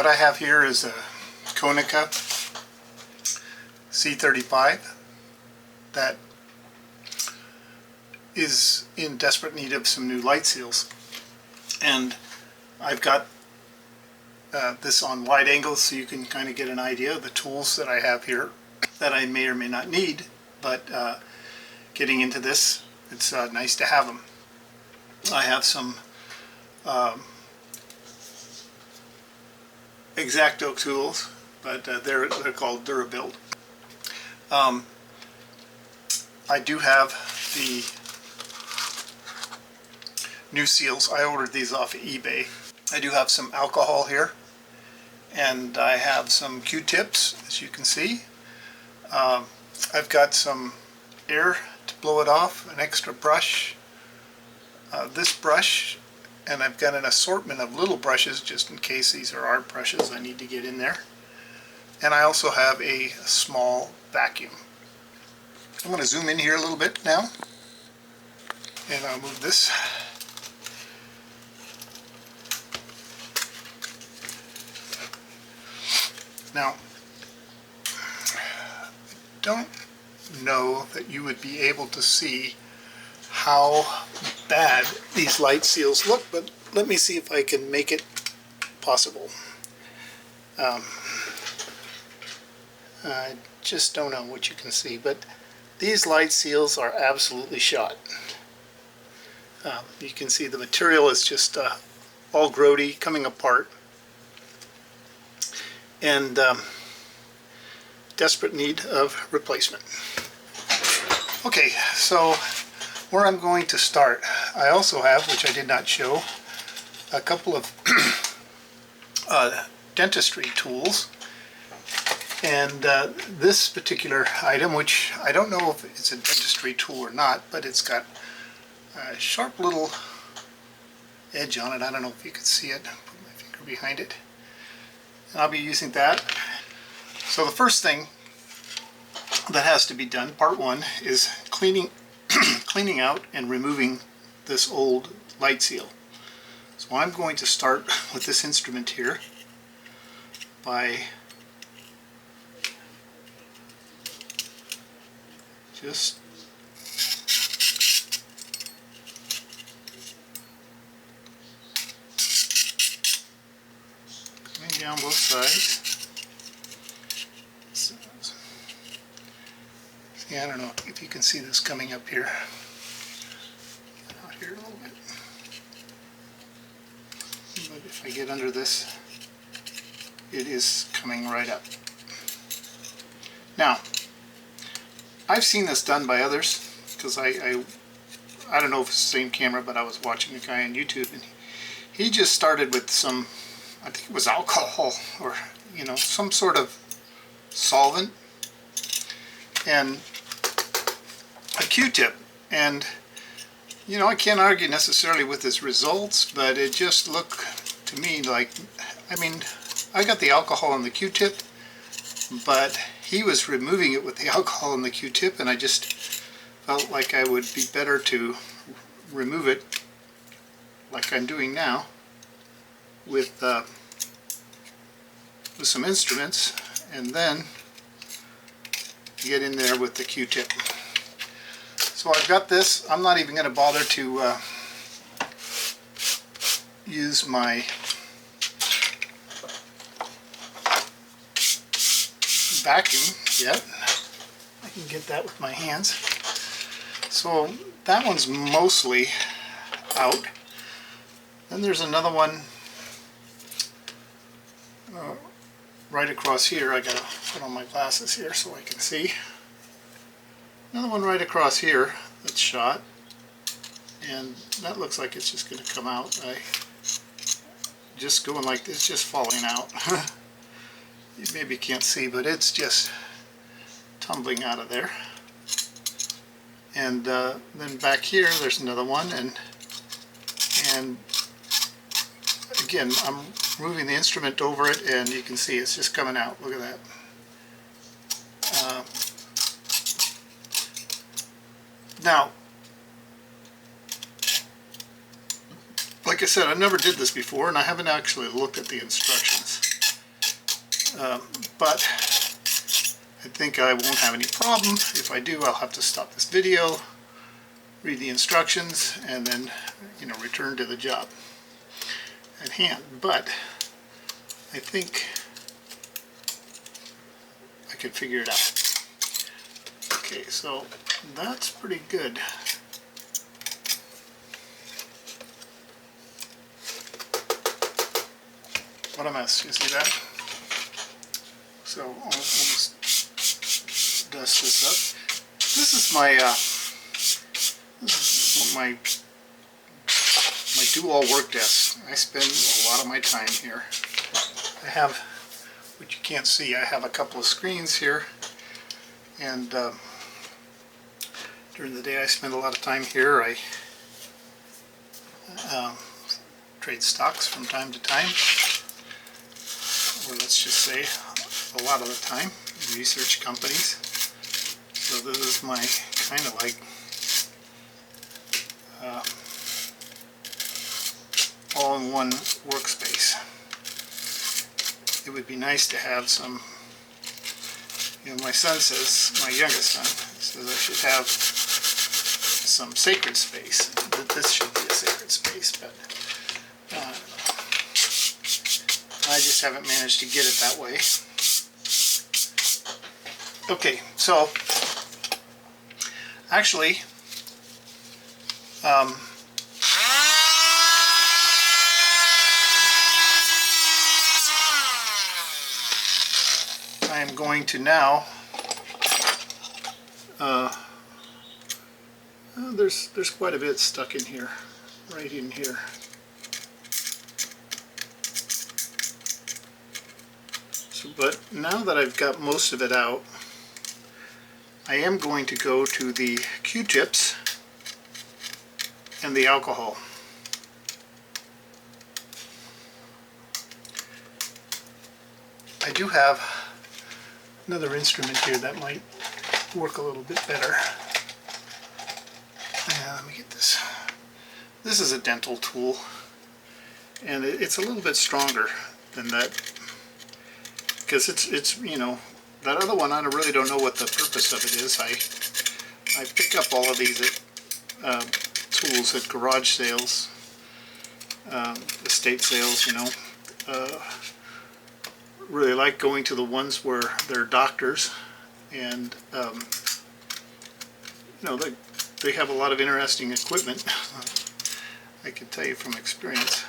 I have here is a Konica C35 that is in desperate need of some new light seals, and I've got this on wide angle so you can kind of get an idea of the tools that I have here that I may or may not need, but getting into this, it's nice to have them. I have some X-Acto tools, but they're called Durabuild. I do have the new seals. I ordered these off of eBay. I do have some alcohol here, and I have some Q-tips, as you can see. I've got some air to blow it off, an extra brush, this brush, and I've got an assortment of little brushes just in case these are art brushes I need to get in there. And I also have a small vacuum. I'm going to zoom in here a little bit now, and I'll move this. Now, I don't know that you would be able to see how bad these light seals look, but let me see if I can make it possible. I just don't know what you can see, but these light seals are absolutely shot. You can see the material is just all grody, coming apart, and desperate need of replacement. Okay, so where I'm going to start, I also have, which I did not show, a couple of dentistry tools. And this particular item, which I don't know if it's a dentistry tool or not, but it's got a sharp little edge on it. I don't know if you can see it. Put my finger behind it. And I'll be using that. So the first thing that has to be done, part one, is cleaning out and removing this old light seal. So I'm going to start with this instrument here by just coming down both sides. So, see, I don't know if you can see this coming up here. Out here a little bit. But if I get under this, it is coming right up. Now, I've seen this done by others, because I don't know if it's the same camera, but I was watching a guy on YouTube, and he just started with some, I think it was alcohol, or some sort of solvent, and a Q-tip, and I can't argue necessarily with his results, but it just looked to me like, I got the alcohol on the Q-tip, but he was removing it with the alcohol and the Q-tip, and I just felt like I would be better to remove it like I'm doing now with some instruments, and then get in there with the Q-tip. So I've got this. I'm not even going to bother to use my vacuum yet. I can get that with my hands. So that one's mostly out. Then there's another one right across here. I gotta put on my glasses here so I can see. Another one right across here that's shot, and that looks like it's just going to come out. Just going like this, just falling out. You maybe can't see, but it's just tumbling out of there. And then back here there's another one, and again I'm moving the instrument over it, and you can see it's just coming out. Look at that. Now, like I said, I never did this before, and I haven't actually looked at the instructions. but I think I won't have any problem. If I do, I'll have to stop this video, read the instructions, and then, return to the job at hand. But I think I could figure it out. Okay, so that's pretty good. What a mess, you see that? So I'll just dust this up. This is my do-all work desk. I spend a lot of my time here. I have, which you can't see, I have a couple of screens here, and during the day I spend a lot of time here. I trade stocks from time to time, or let's just say a lot of the time, research companies. So this is my kind of like all-in-one workspace. It would be nice to have some, my son says, my youngest son says I should have some sacred space. That this should be a sacred space, but I just haven't managed to get it that way. Okay, so actually, I am going to now, there's quite a bit stuck in here, right in here. So, but now that I've got most of it out, I am going to go to the Q-tips and the alcohol. I do have another instrument here that might work a little bit better. Let me get this. This is a dental tool, and it's a little bit stronger than that, because it's that other one, I really don't know what the purpose of it is. I pick up all of these tools at garage sales, estate sales, really like going to the ones where they're doctors, and they have a lot of interesting equipment. I can tell you from experience.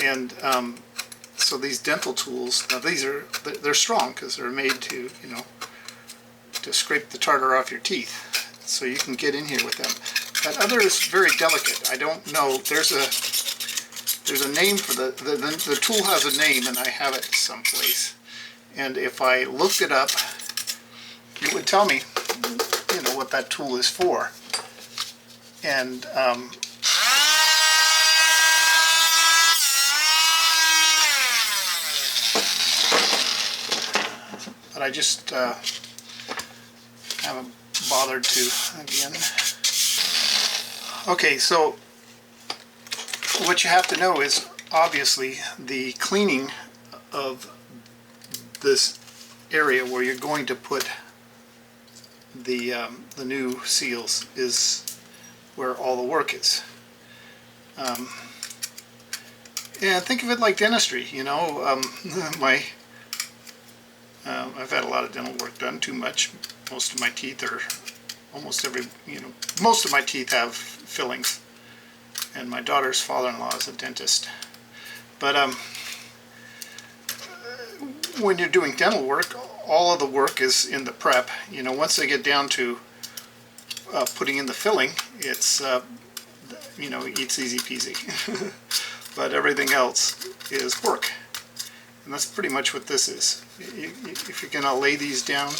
And so these dental tools, now they're strong because they're made to to scrape the tartar off your teeth, so you can get in here with them. That other is very delicate. I don't know. There's a name for the tool has a name, and I have it someplace. And if I looked it up, it would tell me, what that tool is for. And but I just haven't bothered to again. Okay, so what you have to know is obviously the cleaning of this area where you're going to put the new seals is where all the work is. And think of it like dentistry, I've had a lot of dental work done, too much. Most of my teeth are, most of my teeth have fillings. And my daughter's father-in-law is a dentist. But when you're doing dental work, all of the work is in the prep. Once they get down to putting in the filling, it's eats easy peasy. But everything else is work, and that's pretty much what this is. If you're gonna lay these down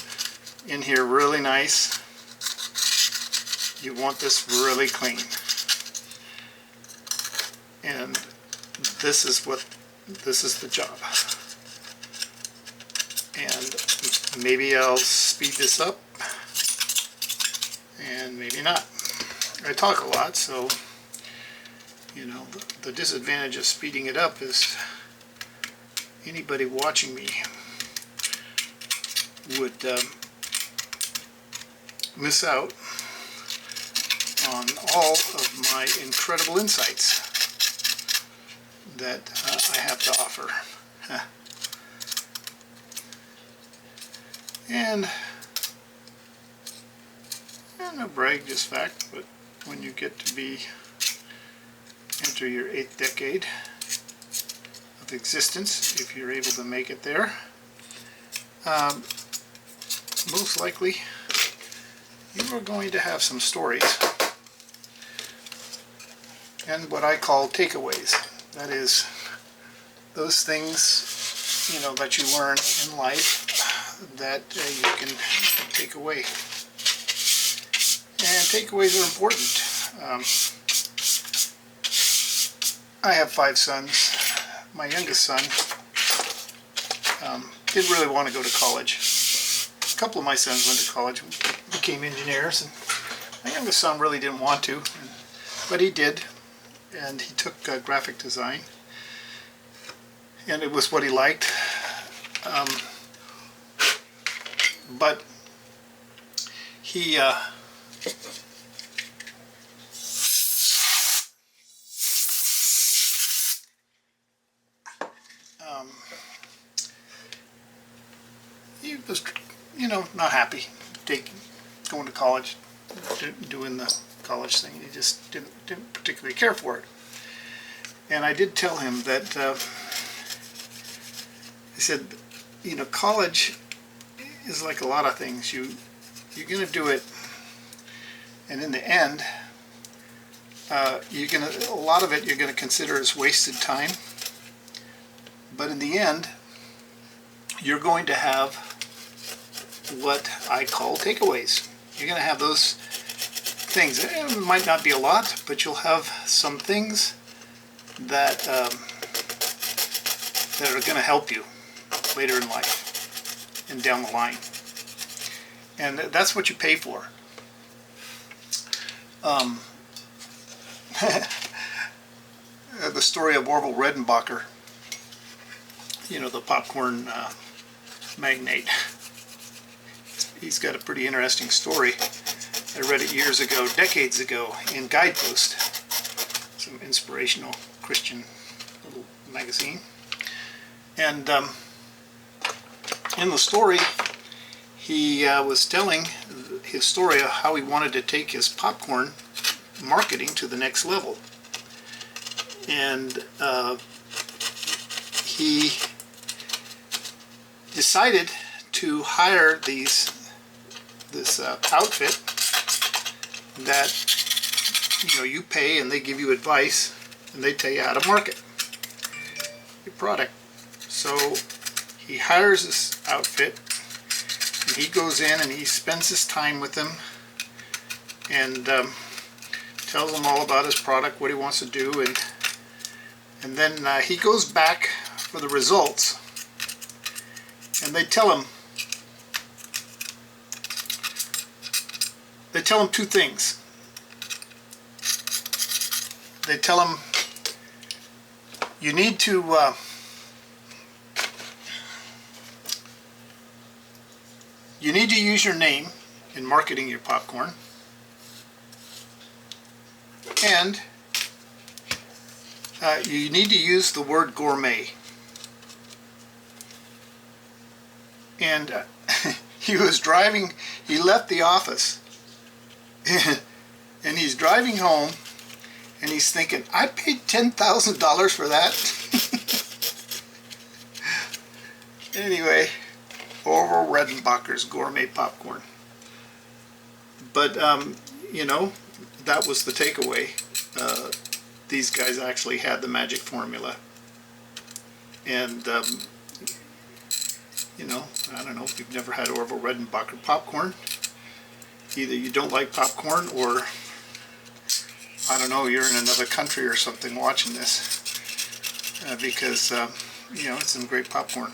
in here really nice, you want this really clean. And this is the job. And maybe I'll speed this up, and maybe not. I talk a lot, so the disadvantage of speeding it up is anybody watching me would miss out on all of my incredible insights that I have to offer. And no brag, just fact, but when you get to enter your 8th decade of existence, if you're able to make it there, most likely you are going to have some stories and what I call takeaways. That is, those things, you know, that you learn in life that you can take away. And takeaways are important. I have 5 sons. My youngest son didn't really want to go to college. A couple of my sons went to college, became engineers, and my youngest son really didn't want to, but he did, and he took graphic design, and it was what he liked. But he he was, you know, not happy going to college, doing the college thing. He just didn't particularly care for it. And I did tell him that, I said, you know, college is like a lot of things. You're going to do it, and in the end, a lot of it you're going to consider as wasted time. But in the end, you're going to have what I call takeaways. You're going to have those things. It might not be a lot, but you'll have some things that are going to help you later in life and down the line. And that's what you pay for. The story of Orville Redenbacher, you know, the popcorn magnate. He's got a pretty interesting story. I read it years ago, decades ago, in Guidepost, some inspirational Christian little magazine. And in the story, he was telling his story of how he wanted to take his popcorn marketing to the next level. And he decided to hire this outfit that, you know, you pay and they give you advice and they tell you how to market your product. So he hires this outfit and he goes in and he spends his time with them and tells them all about his product, what he wants to do, and then he goes back for the results, and they tell him 2 things. They tell him you need to use your name in marketing your popcorn, and you need to use the word gourmet. And he left the office and he's driving home and he's thinking, I paid $10,000 for that. Anyway, Orville Redenbacher's gourmet popcorn. But, you know, that was the takeaway. These guys actually had the magic formula. And, you know, I don't know if you've never had Orville Redenbacher popcorn. Either you don't like popcorn, or, I don't know, you're in another country or something watching this. Because, you know, it's some great popcorn.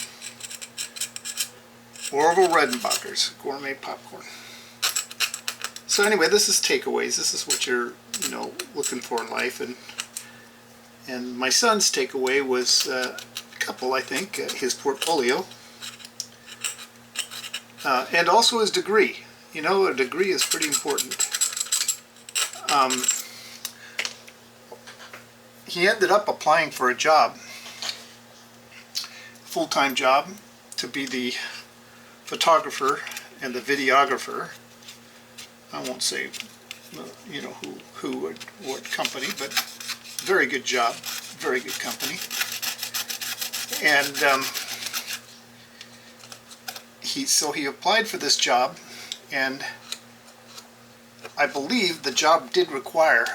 Orville Redenbacher's gourmet popcorn. So anyway, this is takeaways. This is what you're, you know, looking for in life. And my son's takeaway was a couple, I think. His portfolio. and also his degree. You know, a degree is pretty important. He ended up applying for a job, full-time job, to be the photographer and the videographer. I won't say, you know, who or what company, but very good job, very good company. And so he applied for this job, and I believe the job did require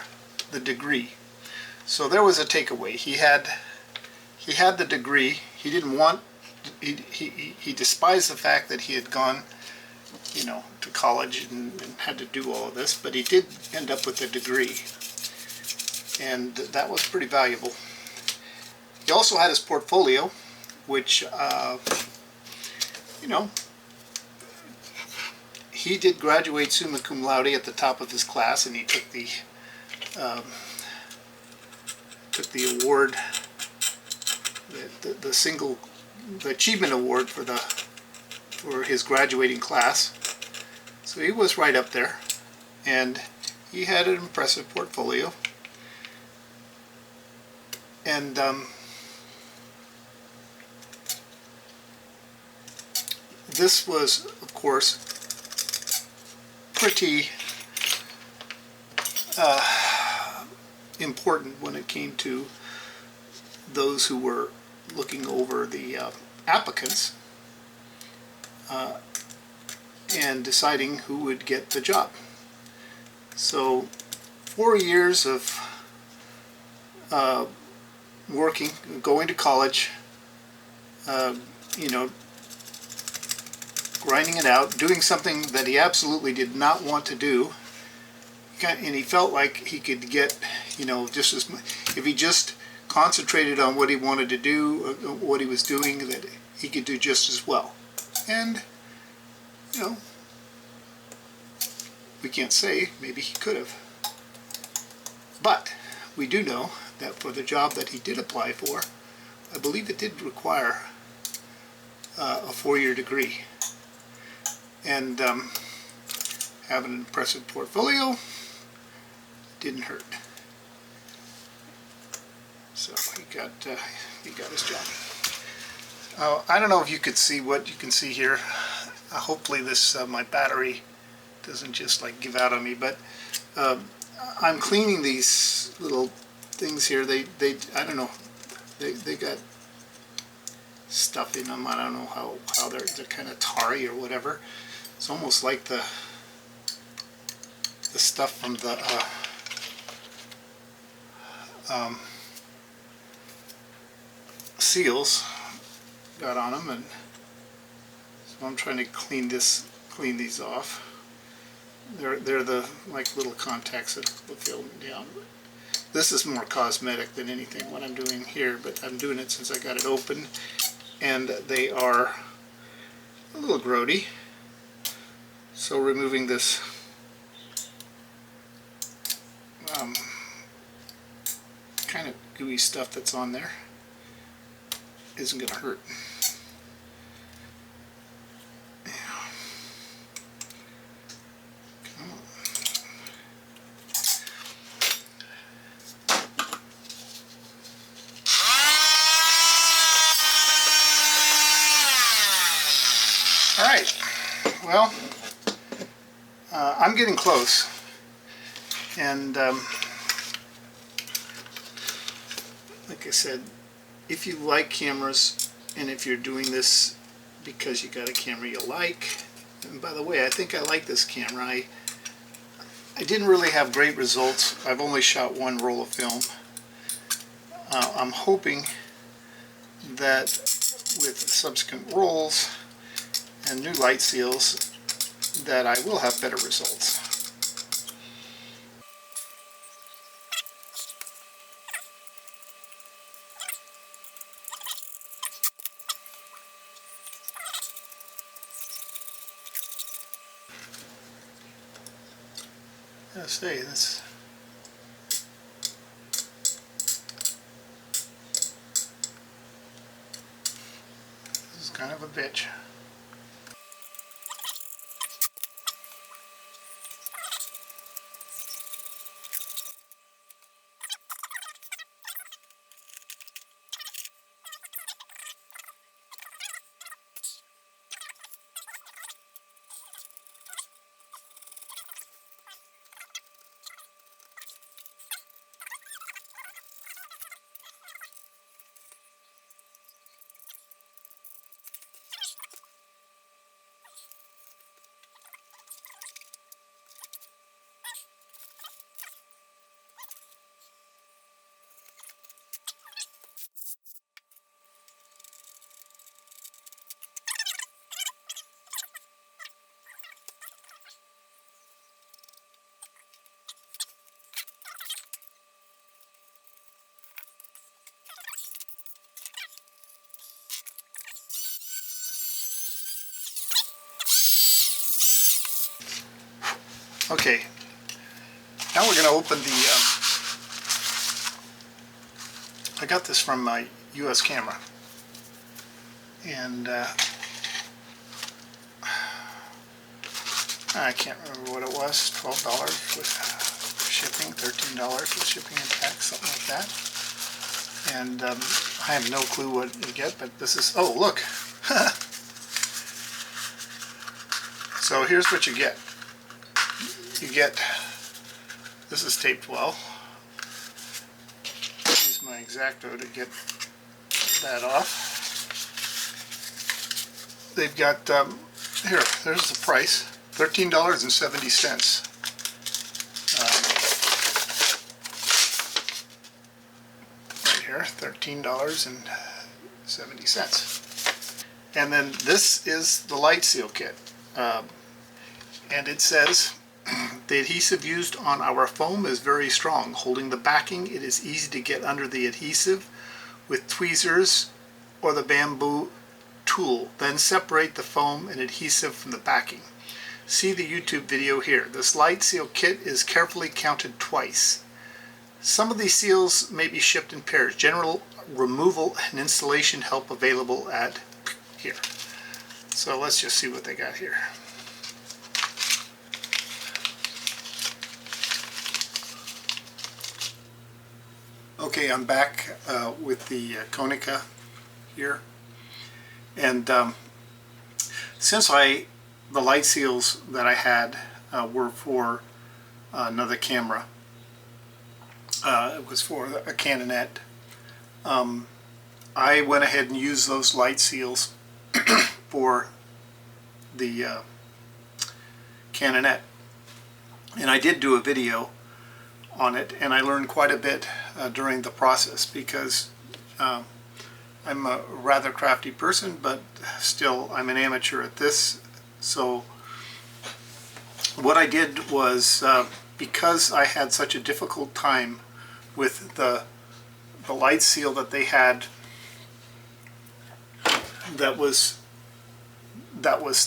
the degree. So there was a takeaway. He had the degree. He didn't want. He despised the fact that he had gone, you know, to college and had to do all of this, but he did end up with a degree, and that was pretty valuable. He also had his portfolio, which, you know, he did graduate summa cum laude at the top of his class, and he took the award, the achievement award for his graduating class. So he was right up there, and he had an impressive portfolio. And this was, of course, pretty important when it came to those who were looking over the applicants and deciding who would get the job. So 4 years of working, going to college, you know, grinding it out, doing something that he absolutely did not want to do, and he felt like he could get, you know, just as much, if he just concentrated on what he wanted to do, what he was doing, that he could do just as well. And, you know, we can't say, maybe he could have. But we do know that for the job that he did apply for, I believe it did require a 4-year degree. And have an impressive portfolio didn't hurt. So he got his job. I don't know if you could see what you can see here. Hopefully this my battery doesn't just like give out on me. But I'm cleaning these little things here. They I don't know. They got stuff in them. I don't know how they're kind of tarry or whatever. It's almost like the stuff from the seals got on them, and so I'm trying to clean these off. They're the like little contacts that will fill down. This is more cosmetic than anything what I'm doing here, but I'm doing it since I got it open, and they are a little grody. So removing this kind of gooey stuff that's on there isn't going to hurt. Come on. All right. Well, I'm getting close, and like I said, if you like cameras, and if you're doing this because you got a camera you like, and by the way, I think I like this camera. I didn't really have great results. I've only shot one roll of film. I'm hoping that with subsequent rolls and new light seals that I will have better results. I say this is kind of a bitch. Okay, now we're going to open the, I got this from my US camera, and I can't remember what it was, $12 with shipping, $13 with shipping and tax, something like that. And I have no clue what you get, but this is, oh look! So here's what you get. You get, this is taped well. Use my X-Acto to get that off. They've got, here, there's the price, $13.70. Right here, $13.70. And then this is the light seal kit. And it says, the adhesive used on our foam is very strong. Holding the backing, it is easy to get under the adhesive with tweezers or the bamboo tool. Then separate the foam and adhesive from the backing. See the YouTube video here. This light seal kit is carefully counted twice. Some of these seals may be shipped in pairs. General removal and installation help available at here. So let's just see what they got here. Okay, I'm back with the Konica here, and since the light seals that I had were for another camera, it was for a Canonette, I went ahead and used those light seals for the Canonette, and I did do a video on it, and I learned quite a bit during the process, because I'm a rather crafty person, but still I'm an amateur at this. So what I did was, because I had such a difficult time with the light seal that they had that was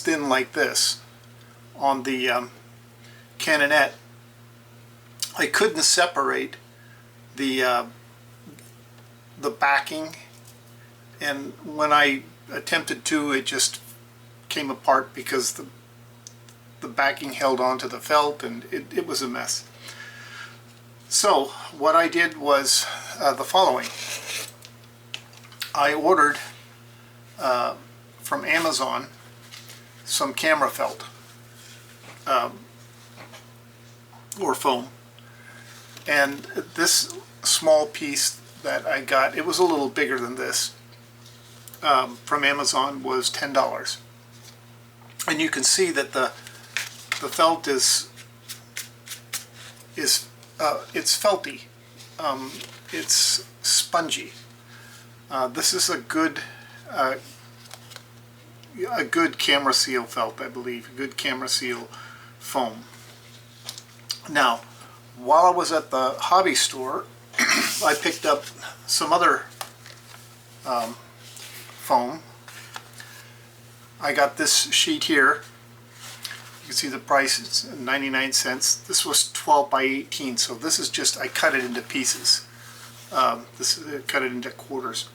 thin like this on the Canonette, I couldn't separate the backing, and when I attempted to, it just came apart because the backing held onto the felt, and it was a mess. So what I did was the following. I ordered from Amazon some camera felt or foam. And this small piece that I got, it was a little bigger than this, from Amazon, was $10. And you can see that the felt is it's felty. It's spongy. This is a good camera seal felt, I believe. A good camera seal foam. Now, while I was at the hobby store, I picked up some other foam. I got this sheet here. You can see the price, it's 99 cents. This was 12 by 18, so this is just, I cut it into pieces. I cut it into quarters.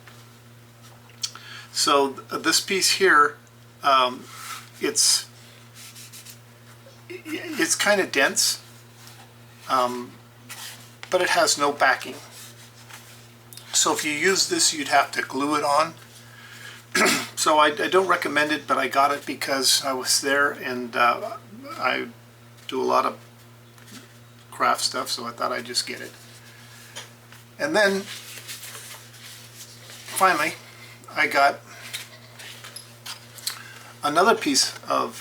So this piece here, it's kind of dense. But it has no backing. So if you use this, you'd have to glue it on. So I don't recommend it, but I got it because I was there, and I do a lot of craft stuff, so I thought I'd just get it. And then finally I got another piece of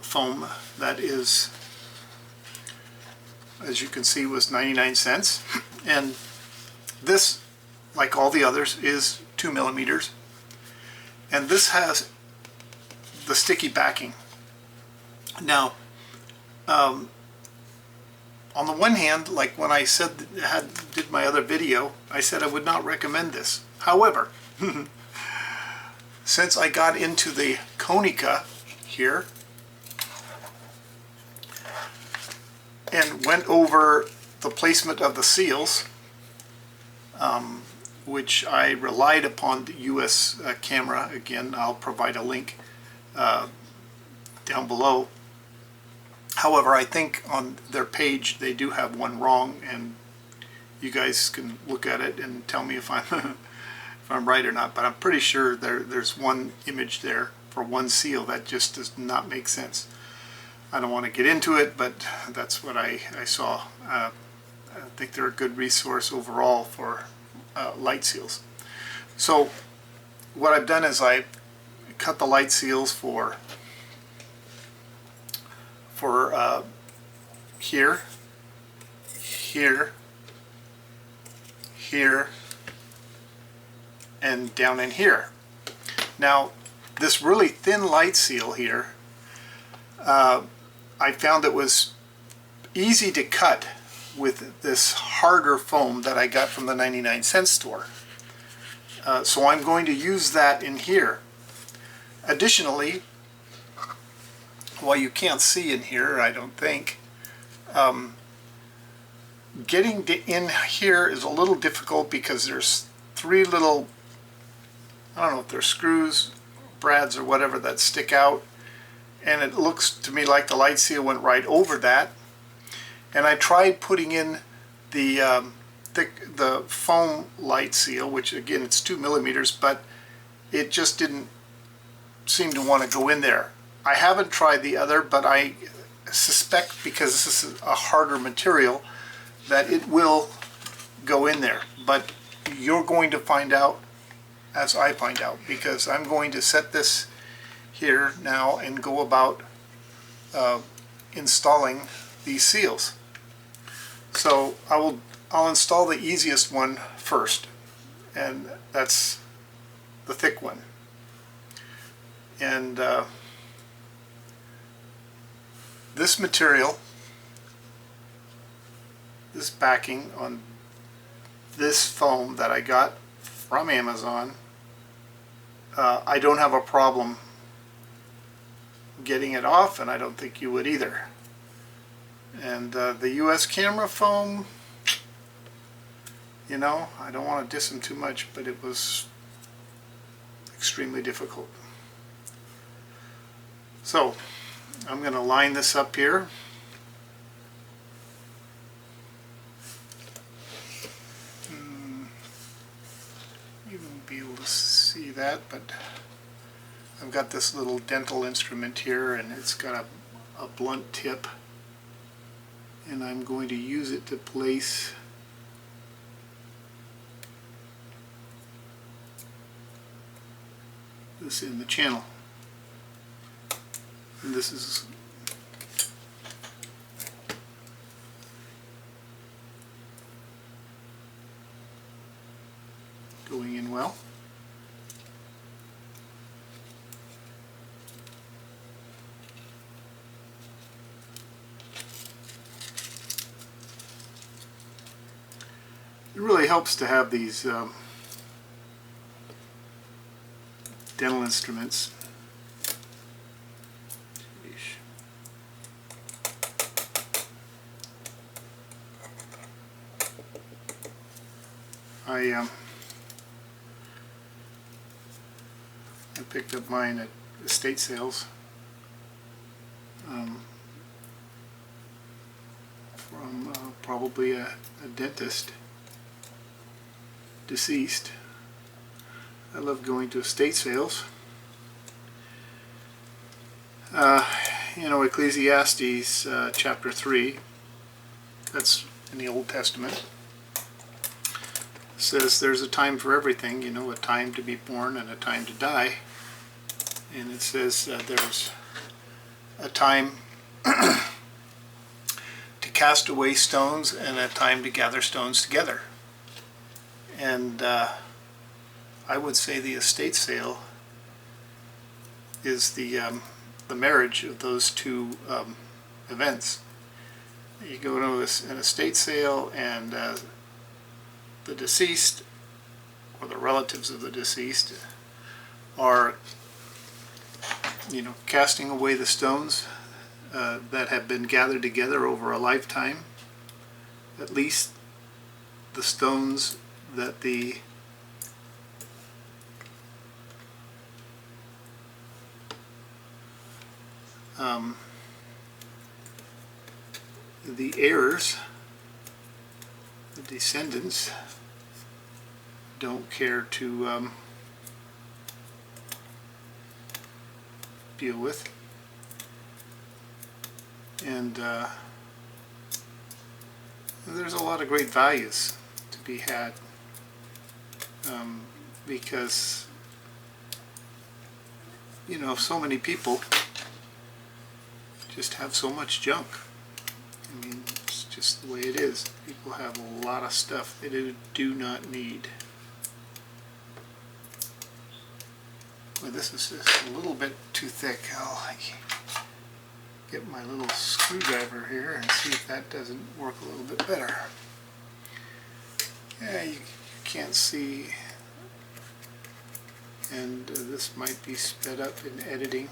foam that is, as you can see, was 99 cents. And this, like all the others, is 2 millimeters. And this has the sticky backing. Now, on the one hand, like when I said did my other video, I said I would not recommend this. However, since I got into the Konica here, and went over the placement of the seals, which I relied upon the US camera. Again, I'll provide a link down below. However, I think on their page they do have one wrong, and you guys can look at it and tell me if I'm if I'm right or not. But I'm pretty sure there's one image there for one seal that just does not make sense. I don't want to get into it, but that's what I saw. I think they're a good resource overall for light seals. So what I've done is I cut the light seals for here, here, here, and down in here. Now, this really thin light seal here, I found it was easy to cut with this harder foam that I got from the 99-cent store. So I'm going to use that in here. Additionally, well, you can't see in here, I don't think, getting in here is a little difficult because there's three little, I don't know if they're screws, brads, or whatever that stick out, and it looks to me like the light seal went right over that. And I tried putting in the the foam light seal, which again it's 2 millimeters, but it just didn't seem to want to go in there. I haven't tried the other, but I suspect because this is a harder material that it will go in there. But you're going to find out as I find out, because I'm going to set this here now and go about installing these seals. So I'll install the easiest one first, and that's the thick one. And this material, this backing on this foam that I got from Amazon, I don't have a problem getting it off, and I don't think you would either. And the US camera foam, you know, I don't want to diss them too much, but it was extremely difficult. So I'm going to line this up here. You won't be able to see that, but I've got this little dental instrument here, and it's got a blunt tip, and I'm going to use it to place this in the channel. And this is going in well. It really helps to have these dental instruments. I picked up mine at estate sales from probably a dentist, deceased. I love going to estate sales. You know, Ecclesiastes chapter 3, that's in the Old Testament, says there's a time for everything, you know, a time to be born and a time to die. And it says there's a time to cast away stones and a time to gather stones together. And I would say the estate sale is the marriage of those two events. You go to an estate sale, and the deceased, or the relatives of the deceased, are, you know, casting away the stones that have been gathered together over a lifetime. At least the stones that the heirs, the descendants, don't care to deal with. And there's a lot of great values to be had, because, you know, so many people just have so much junk. I mean, it's just the way it is. People have a lot of stuff they do not need. Well, this is just a little bit too thick. I'll get my little screwdriver here and see if that doesn't work a little bit better. Yeah, you can't see, and this might be sped up in editing.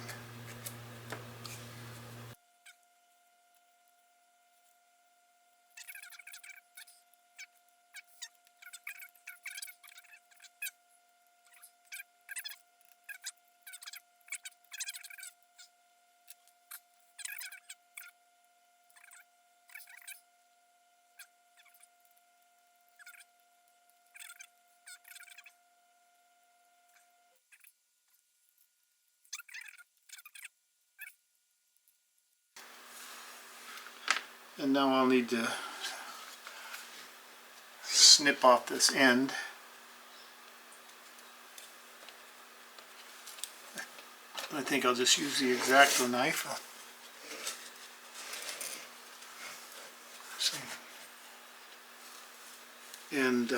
And now I'll need to snip off this end. I think I'll just use the X-Acto knife. And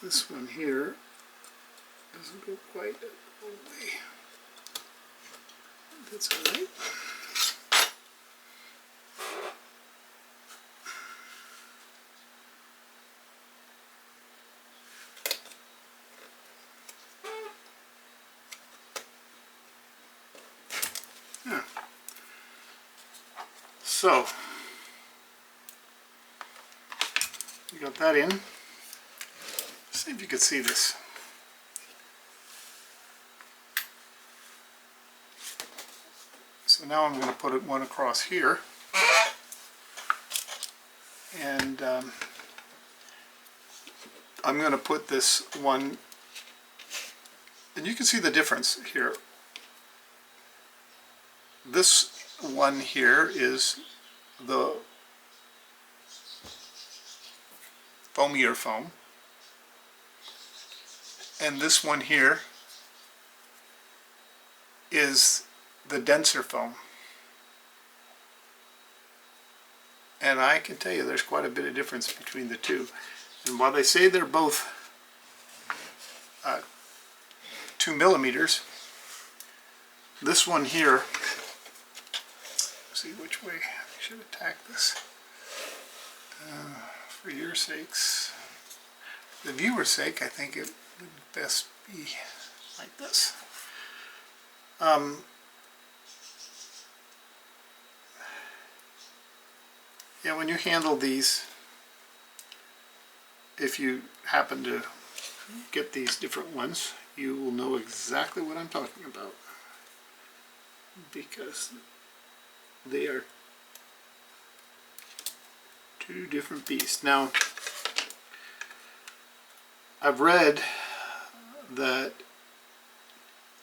this one here doesn't go quite all the way. That's all right. Yeah. So, you got that in. See if you can see this. So now I'm going to put one across here, and I'm going to put this one, and you can see the difference here. This one here is the foamier foam, and this one here is the denser foam. And I can tell you there's quite a bit of difference between the two. And while they say they're both 2 millimeters, this one here, see which way I should attack this. For your sakes, the viewer's sake, I think it would best be like this. Yeah, when you handle these, if you happen to get these different ones, you will know exactly what I'm talking about, because they are two different beasts. Now, I've read that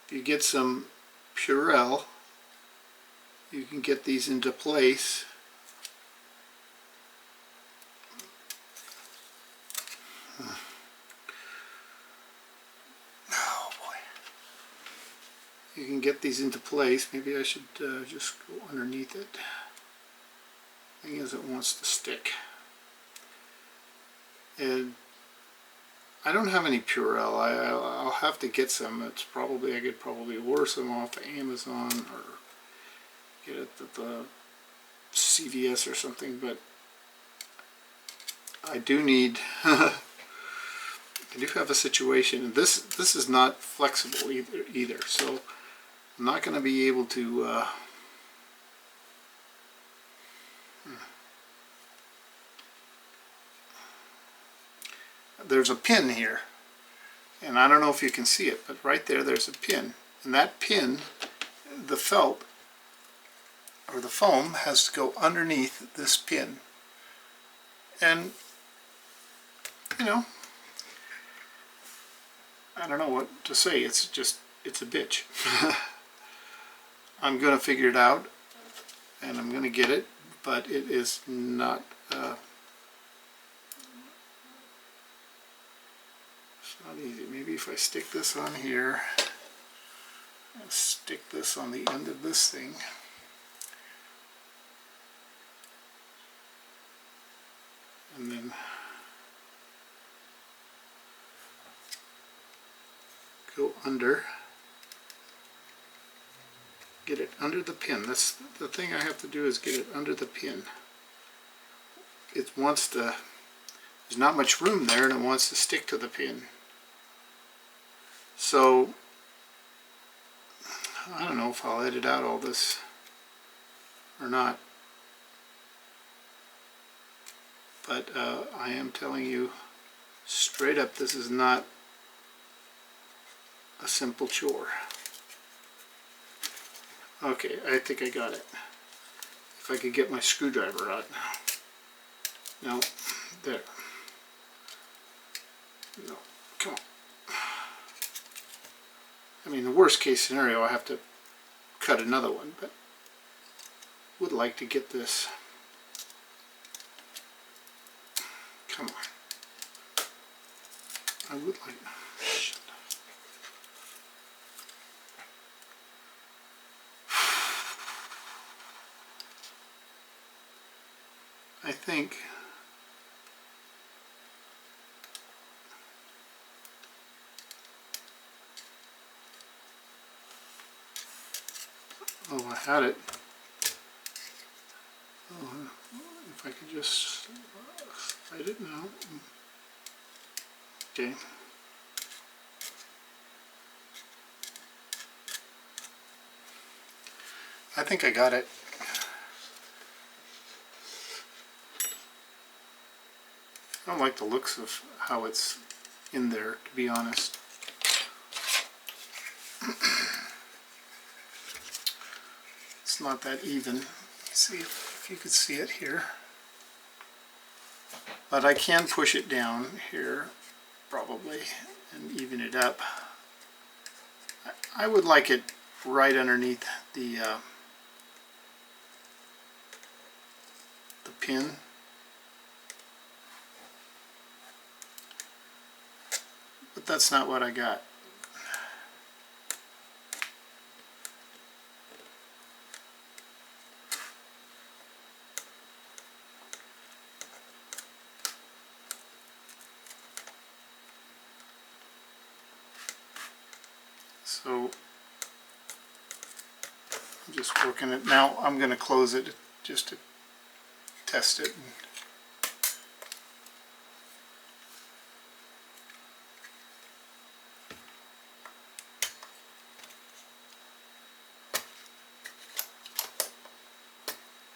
if you get some Purell, you can get these into place. Oh boy. You can get these into place. Maybe I should just go underneath it. Thing is, it wants to stick. And I don't have any Purell. I'll have to get some. It's probably, I could probably order some off of Amazon or get it at the CVS or something, but I do need I do have a situation, and this is not flexible either, so I'm not going to be able to there's a pin here, and I don't know if you can see it, but right there's a pin, and that pin, the felt or the foam has to go underneath this pin. And you know, I don't know what to say. It's a bitch. I'm gonna figure it out, and I'm gonna get it, but it is not it's not easy. Maybe if I stick this on here and stick this on the end of this thing, and then go under, get it under the pin. That's the thing I have to do, is get it under the pin. It wants to, there's not much room there, and it wants to stick to the pin. So I don't know if I'll edit out all this or not, but I am telling you straight up, this is not a simple chore. Okay, I think I got it. If I could get my screwdriver out now. No, there. No, come on. I mean, the worst case scenario, I have to cut another one, but would like to get this. Come on. I would like. Shut up. I think oh, I had it. Oh, if I could just hide it now. Okay. I think I got it. I don't like the looks of how it's in there, to be honest. It's not that even. See if you could see it here. But I can push it down here, probably, and even it up. I would like it right underneath the pin. But that's not what I got. So I'm just working it. Now I'm going to close it just to test it.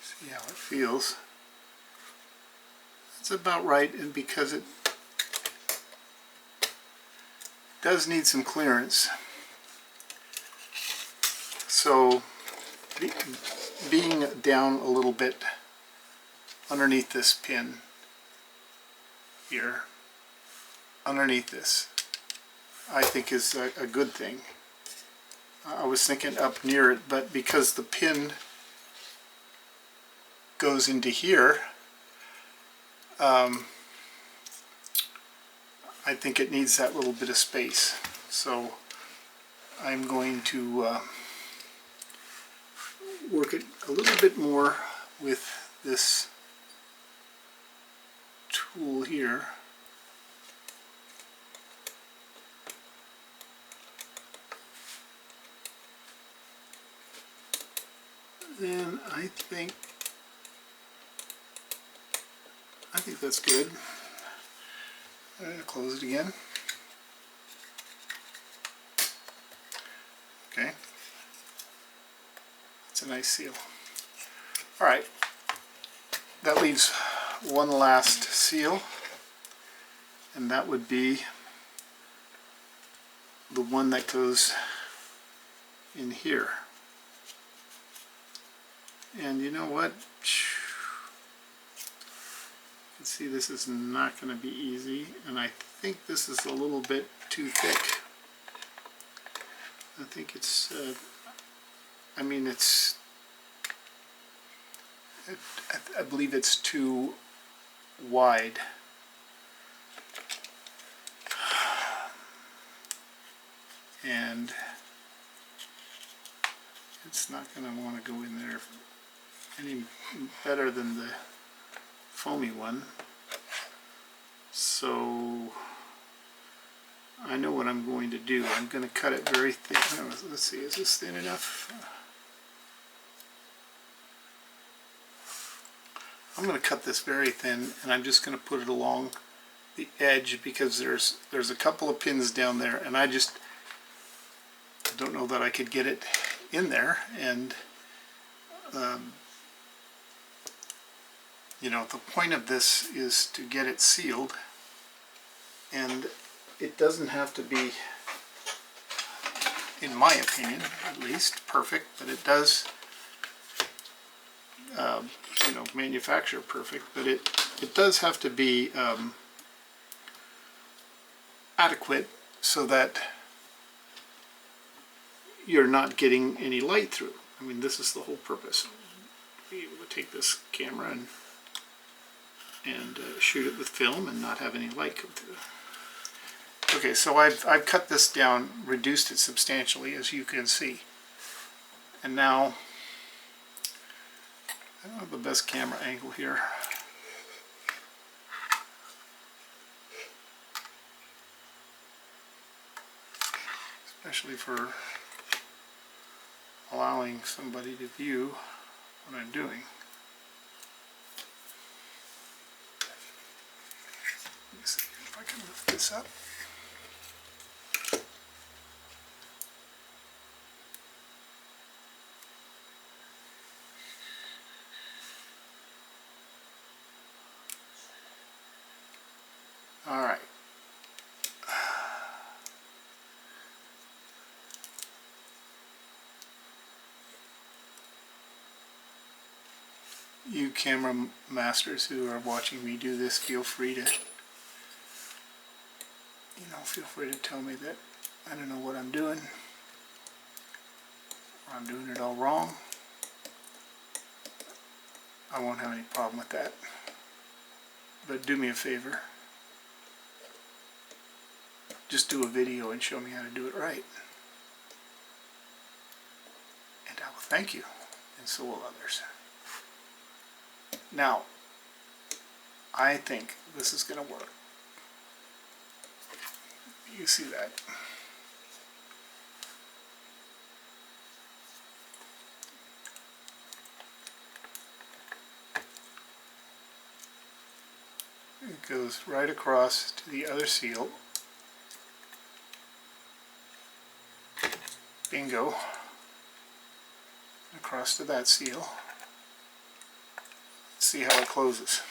See how it feels. It's about right, and because it does need some clearance. So being down a little bit underneath this pin here, underneath this, I think is a good thing. I was thinking up near it, but because the pin goes into here, I think it needs that little bit of space. So I'm going to work it a little bit more with this tool here. Then I think that's good. I'm going to close it again. Okay. It's a nice seal. Alright. That leaves one last seal. and that would be the one that goes in here. And you know what? Let's see, this is not going to be easy, and I think this is a little bit too thick. I think it's, I mean, I believe it's too wide. And it's not going to want to go in there any better than the foamy one. So I know what I'm going to do. I'm going to cut it very thin. Let's see, is this thin enough? I'm going to cut this very thin, and I'm just going to put it along the edge because there's a couple of pins down there, and I just don't know that I could get it in there. And you know, the point of this is to get it sealed, and it doesn't have to be, in my opinion at least, perfect, but it does you know, manufacture perfect, but it does have to be adequate so that you're not getting any light through. I mean, this is the whole purpose. Be able to take this camera and shoot it with film and not have any light come through. Okay, so I've cut this down, reduced it substantially, as you can see. And now, I don't have the best camera angle here. Especially for allowing somebody to view what I'm doing. Let me see if I can lift this up. All right. You camera masters who are watching me do this, feel free to, feel free to tell me that I don't know what I'm doing, or I'm doing it all wrong. I won't have any problem with that. But do me a favor. Just do a video and show me how to do it right. And I will thank you, and so will others. Now, I think this is going to work. You see that? It goes right across to the other seal. Bingo. Across to that seal. Let's see how it closes.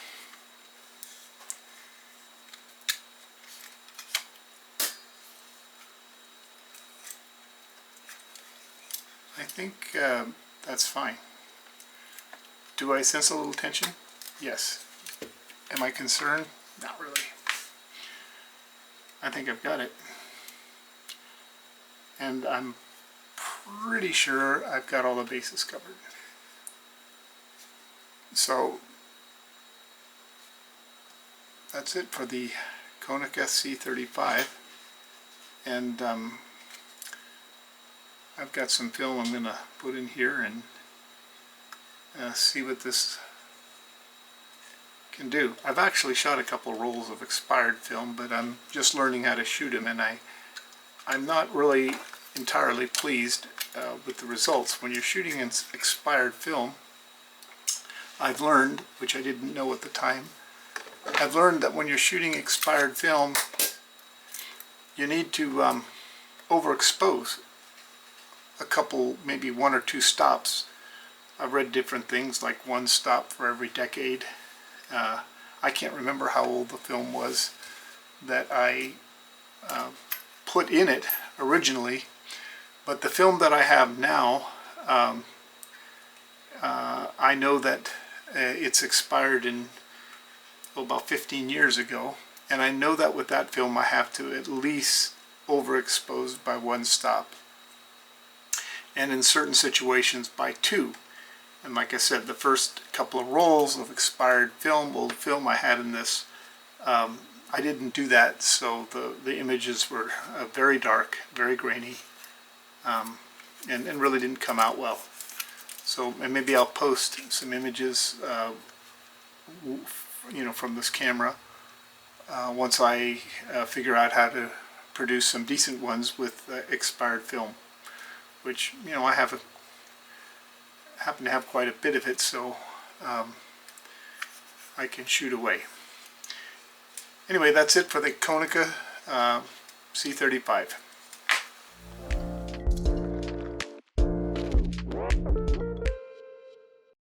I think that's fine. Do I sense a little tension? Yes. Am I concerned? Not really. I think I've got it. And I'm pretty sure I've got all the bases covered. So that's it for the Konica C35. And I've got some film I'm going to put in here and see what this can do. I've actually shot a couple rolls of expired film, but I'm just learning how to shoot them, and I'm not really entirely pleased with the results. When you're shooting in expired film, I've learned, which I didn't know at the time, I've learned that when you're shooting expired film, you need to overexpose a couple, maybe one or two stops. I've read different things, like one stop for every decade. I can't remember how old the film was, that I put in it originally, but the film that I have now, I know that it's expired in about 15 years ago, and I know that with that film I have to at least overexpose by 1 stop, and in certain situations by 2. And like I said, the first couple of rolls of expired film, old film I had in this, I didn't do that, so the images were very dark, very grainy, and really didn't come out well. So, and maybe I'll post some images, from this camera once I figure out how to produce some decent ones with expired film, which I happen to have quite a bit of it, so I can shoot away. Anyway, that's it for the Konica C35.